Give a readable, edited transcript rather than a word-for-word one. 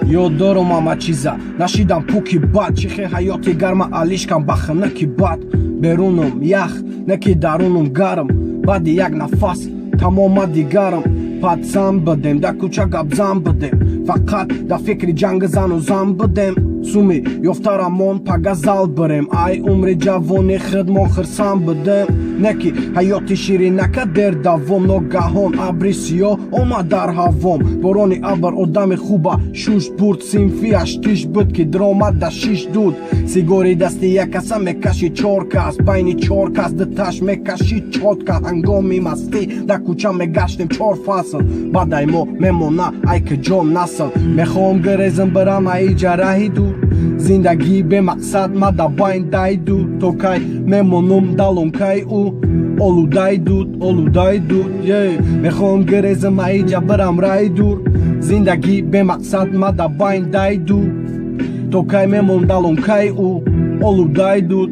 Yo doro mama чиза нашидам пуки бад чихе ҳаёти гарма алишкам ба хинаки бад берунум ях неки дарунум гарм баъди як нафас тамома дигарм падсам бидем да кӯча гапзан бидем фақат да фикри ҷанги зану зан бидем суми ёфтарамон па газал бирем ай умри ҷавони хидмон хирсан бидем неки ҳаёти ширинака дер давом ногаҳон абри сиёҳ омад дар ҳавом борони абр одами хуба шуш бурд синфиаш тиш буд ки дромад да шиш дуд сигори дасти як каса мекаши чор кас байни чор кас диташ мекаши чотка ҳангоми мастӣ да кӯча мегаштем чор фасл бадай мо мемона ай ки ҷон насл мехоҳам гирезм бирам аи ҷараҳи дур зиндагӣ бемақсад мада байн дай дуд то кай мемонум далонкай ӯ олудай дуд мехоҳам гирезм аи ҷа бирам рай дур зиндагӣ бемақсад мада байн дай дуд то кай мемон далонкай ӯ олудай дуд